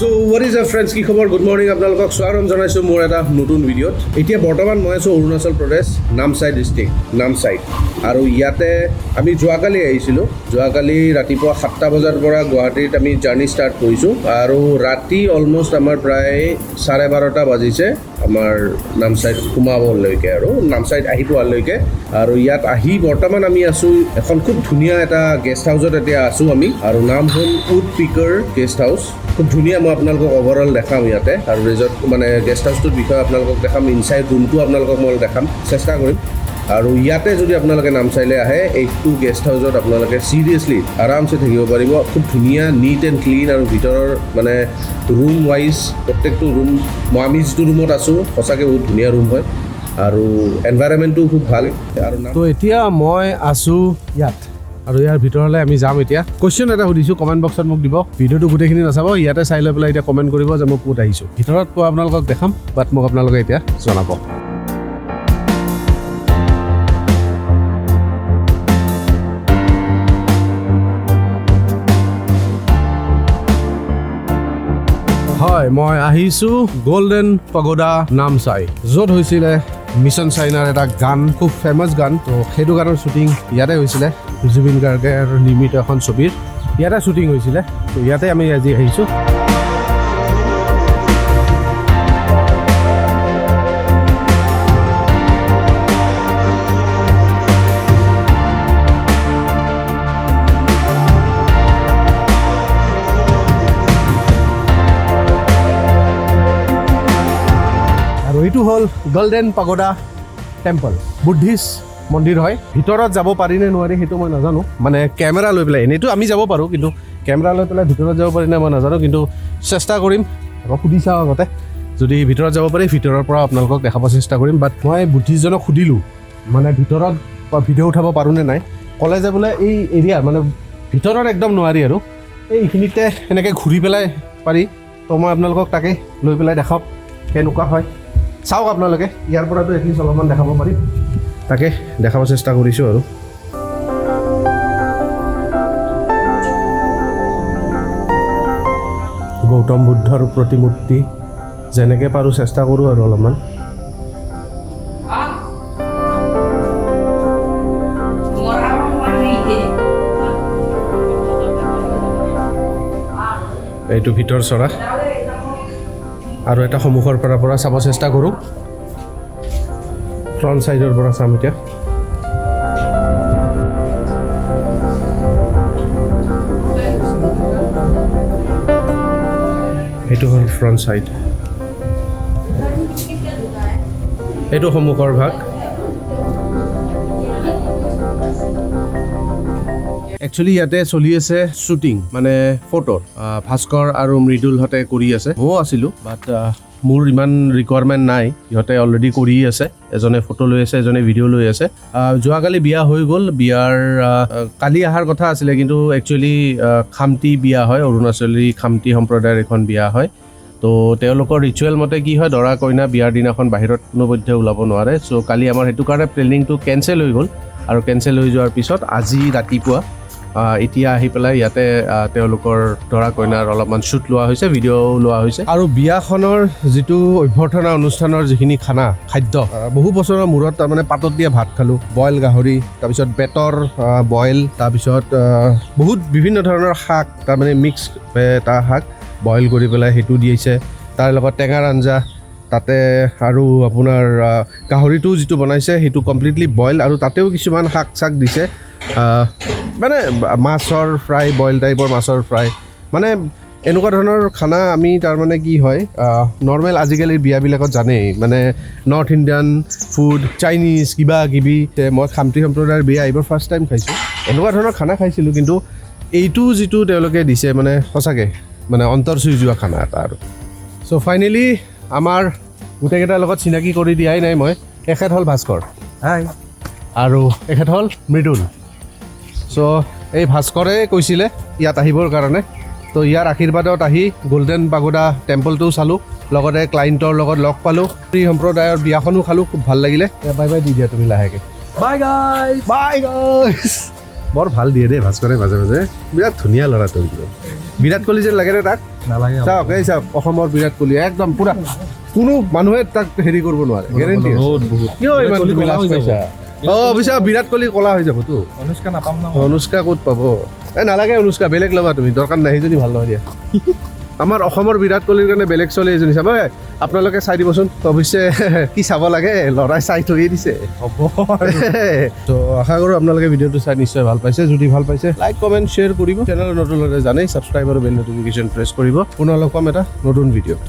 So what is up friends, কি খবৰ? Good morning আপোনালোকক স্বাগতম জনাইছোঁ মোৰ এটা নতুন ভিডিঅ'ত। এতিয়া বৰ্তমান মই আছোঁ অৰুণাচল প্ৰদেশ নামচাই ডিষ্ট্ৰিক্ট নামচাই, আৰু ইয়াতে আমি যোৱাকালি আহিছিলোঁ। যোৱাকালি ৰাতিপুৱা 7টা বজাৰ পৰা গুৱাহাটীত আমি জাৰ্ণি ষ্টাৰ্ট কৰিছোঁ, আৰু ৰাতি অলমষ্ট আমাৰ প্ৰায় 12:30 বাজিছে আমাৰ নামচাইত সোমাবলৈকে আৰু নামচাইত আহি পোৱালৈকে। আৰু ইয়াত আহি বৰ্তমান আমি আছোঁ এখন খুব ধুনীয়া এটা গেষ্ট হাউচত এতিয়া আছোঁ আমি, আৰু নাম হ'ল উড পিকাৰ গেষ্ট হাউচ। খুব ধুনীয়া, মই আপোনালোকক অভাৰঅল দেখাম ইয়াতে, আৰু ৰিজৰ্ট মানে গেষ্ট হাউচটোৰ বিষয়ে আপোনালোকক দেখাম, ইনচাইড ৰুমটো আপোনালোকক মই দেখাম চেষ্টা কৰিম। আৰু ইয়াতে যদি আপোনালোকে নামচাইলৈ আহে এইটো গেষ্ট হাউচত আপোনালোকে চিৰিয়াছলি আৰামছে থাকিব পাৰিব। খুব ধুনীয়া, নিট এণ্ড ক্লিন, আৰু ভিতৰৰ মানে ৰুম ৱাইজ প্ৰত্যেকটো ৰুম, আমি যিটো ৰুমত আছোঁ সঁচাকৈ বহুত ধুনীয়া ৰুম হয়, আৰু এনভাইৰনমেণ্টটো খুব ভাল। আৰু তো এতিয়া মই আছোঁ ইয়াত, আৰু ইয়াৰ ভিতৰলৈ আমি যাম। এতিয়া কুৱেশ্যন এটা সুধিছোঁ, কমেণ্ট বক্সত মোক দিব। ভিডিঅ'টো গোটেইখিনি নাচাব, ইয়াতে চাই লৈ পেলাই এতিয়া কমেণ্ট কৰিব যে মই ক'ত আহিছোঁ। ভিতৰত পোৱা আপোনালোকক দেখাম, বাট মোক আপোনালোকে এতিয়া জনাব। হয়, মই আহিছোঁ গল্ডেন পাগোডা নামচাই, য'ত হৈছিলে মিছন চাইনাৰ এটা গান, খুব ফেমাছ গান। তো সেইটো গানৰ শ্বুটিং ইয়াতে হৈছিলে, জুবিন গাৰ্গে আৰু নিৰ্মিত এখন ছবিৰ ইয়াতে শ্বুটিং হৈছিলে। তো ইয়াতে আমি আজি আহিছোঁ। এইটো হ'ল গল্ডেন পাগোডা টেম্পল, বুদ্ধিষ্ট মন্দিৰ হয়। ভিতৰত যাব পাৰি নে নোৱাৰি সেইটো মই নাজানো, মানে কেমেৰা লৈ পেলাই। এনেইতো আমি যাব পাৰোঁ, কিন্তু কেমেৰা লৈ পেলাই ভিতৰত যাব পাৰি নে মই নাজানো, কিন্তু চেষ্টা কৰিম। আকৌ সুধি চাওঁ আগতে, যদি ভিতৰত যাব পাৰি ভিতৰৰ পৰা আপোনালোকক দেখাব চেষ্টা কৰিম। বাট মই বুদ্ধিষ্টজনক সুধিলোঁ মানে ভিতৰত ভিডিঅ' উঠাব পাৰোঁ নে নাই। ক'লে যে বোলে এই এৰিয়া মানে ভিতৰত একদম নোৱাৰি, আৰু এইখিনিতে এনেকৈ ঘূৰি পেলাই পাৰি। তো মই আপোনালোকক তাকে লৈ পেলাই দেখাওক কেনেকুৱা হয়। চাওক আপোনালোকে, ইয়াৰ পৰাতো এটলিষ্ট অলপমান দেখাব পাৰিম, তাকে দেখাব চেষ্টা কৰিছোঁ। আৰু গৌতম বুদ্ধৰ প্ৰতিমূৰ্তি যেনেকৈ পাৰোঁ চেষ্টা কৰোঁ আৰু অলপমান। এইটো ভিতৰ চৰা, আৰু এটা সন্মুখৰ পৰা চাব চেষ্টা কৰোঁ। ফ্ৰণ্ট ছাইডৰ পৰা চাম এতিয়া। এইটো হ'ল ফ্ৰণ্ট ছাইড, এইটো সন্মুখৰ ভাগ। একচুৱেলি ইয়াতে চলি আছে শ্বুটিং, মানে ফটো। ভাস্কৰ আৰু মৃদুলহঁতে কৰি আছে, ময়ো আছিলোঁ, বাট মোৰ ইমান ৰিকুৱাৰমেণ্ট নাই। সিহঁতে অলৰেডি কৰি আছে, এজনে ফটো লৈ আছে, এজনে ভিডিঅ' লৈ আছে। যোৱাকালি বিয়া হৈ গ'ল, বিয়াৰ কালি অহাৰ কথা আছিলে, কিন্তু একচুৱেলি খামটি বিয়া হয়, অৰুণাচলী খামটি সম্প্ৰদায়ৰ এখন বিয়া হয়। তো তেওঁলোকৰ ৰিচুৱেল মতে কি হয়, দৰা কইনা বিয়াৰ দিনাখন বাহিৰত কোনোপধ্যে ওলাব নোৱাৰে। চ' কালি আমাৰ সেইটো কাৰণে প্লেনিংটো কেঞ্চেল হৈ গ'ল, আৰু কেঞ্চেল হৈ যোৱাৰ পিছত আজি ৰাতিপুৱা এতিয়া আহি পেলাই ইয়াতে তেওঁলোকৰ দৰা কইনাৰ অলপমান শ্বুট লোৱা হৈছে, ভিডিঅ' লোৱা হৈছে। আৰু বিয়াখনৰ যিটো অভ্যৰ্থনা অনুষ্ঠানৰ যিখিনি খাদ্য, বহু বছৰৰ মূৰত তাৰমানে পাতত দিয়া ভাত খালোঁ, বইল গাহৰি, তাৰপিছত বেতৰ বইল, তাৰপিছত বহুত বিভিন্ন ধৰণৰ শাক, তাৰমানে মিক্স এটা শাক বইল কৰি পেলাই সেইটো দিছে, তাৰ লগত টেঙাৰ আঞ্জা তাতে, আৰু আপোনাৰ গাহৰিটো যিটো বনাইছে সেইটো কমপ্লিটলি বইল, আৰু তাতেও কিছুমান শাক চাক দিছে, মানে মাছৰ ফ্ৰাই, বইল টাইপৰ মাছৰ ফ্ৰাই। মানে এনেকুৱা ধৰণৰ খানা আমি তাৰমানে কি হয় নৰ্মেল আজিকালিৰ বিয়াবিলাকত জানেই, মানে নৰ্থ ইণ্ডিয়ান ফুড, চাইনিজ কিবা কিবি। মই খামটি সম্প্ৰদায়ৰ বিয়া এইবাৰ ফাৰ্ষ্ট টাইম খাইছোঁ, এনেকুৱা ধৰণৰ খানা খাইছিলোঁ, কিন্তু এইটো যিটো তেওঁলোকে দিছে মানে সঁচাকৈ মানে অন্তৰ চুই যোৱা খানা এটা। আৰু চ' ফাইনেলি আমাৰ গোটেইকেইটাৰ লগত চিনাকি কৰি দিয়াই নাই মই। এখেত হ'ল ভাস্কৰ, হাই, আৰু এখেত হ'ল মৃদুল। চ' এই ভাস্কৰে কৈছিলে ইয়াত আহিবৰ কাৰণে, তো ইয়াৰ আশীৰ্বাদত আহি গল্ডেন পাগোডা টেম্পলটোও চালোঁ, লগতে ক্লাইণ্টৰ লগত লগ পালোঁ, এই সম্প্ৰদায়ৰ বিয়াখনো খালোঁ, খুব ভাল লাগিলে। বাই বাই দি দিয়া তুমি লাহেকৈ। বাই গাইজ, বাই গাইজ। বৰ ভাল দিয়ে দেই ভাস্কৰে মাজে মাজে বিৰাট ধুনীয়া ল'ৰাটো বিৰাট কোহলি যেন লাগে নে তাক নালাগে চাওক এই চাওক অসমৰ বিৰাট কোহলি একদম পুৰা কোনো মানুহে তাক হেৰি কৰিব নোৱাৰে গেৰেণ্টি কিয় ইমান তুমি লাজ পাইছা অৱশ্যে বিৰাট কোহলি কলা হৈ যাবতো অনুষ্কা নাপাম ন অনুষ্কা ক'ত পাব এই নালাগে অনুষ্কা বেলেগ ল'বা তুমি দৰকাৰ নাই যদি ভাল নহয় দিয়া আমাৰ অসমৰ বিৰাট কোহলিৰ কাৰণে বেলেগ ছোৱালী এজনী চাব আপোনালোকে চাই দিবচোন অৱশ্যে কি চাব লাগে ল'ৰাই চাই থৈ দিছে হ'ব তো আশা কৰোঁ আপোনালোকে ভিডিঅ'টো চাই নিশ্চয় ভাল পাইছে যদি ভাল পাইছে লাইক কমেণ্ট শ্বেয়াৰ কৰিব চেনেলৰ নতুন হ'লে জানেই ছাবস্ক্ৰাইব আৰু বেল নটিফিকেশ্যন প্ৰেছ কৰিব পুনৰ লগ পাম এটা নতুন ভিডিঅ'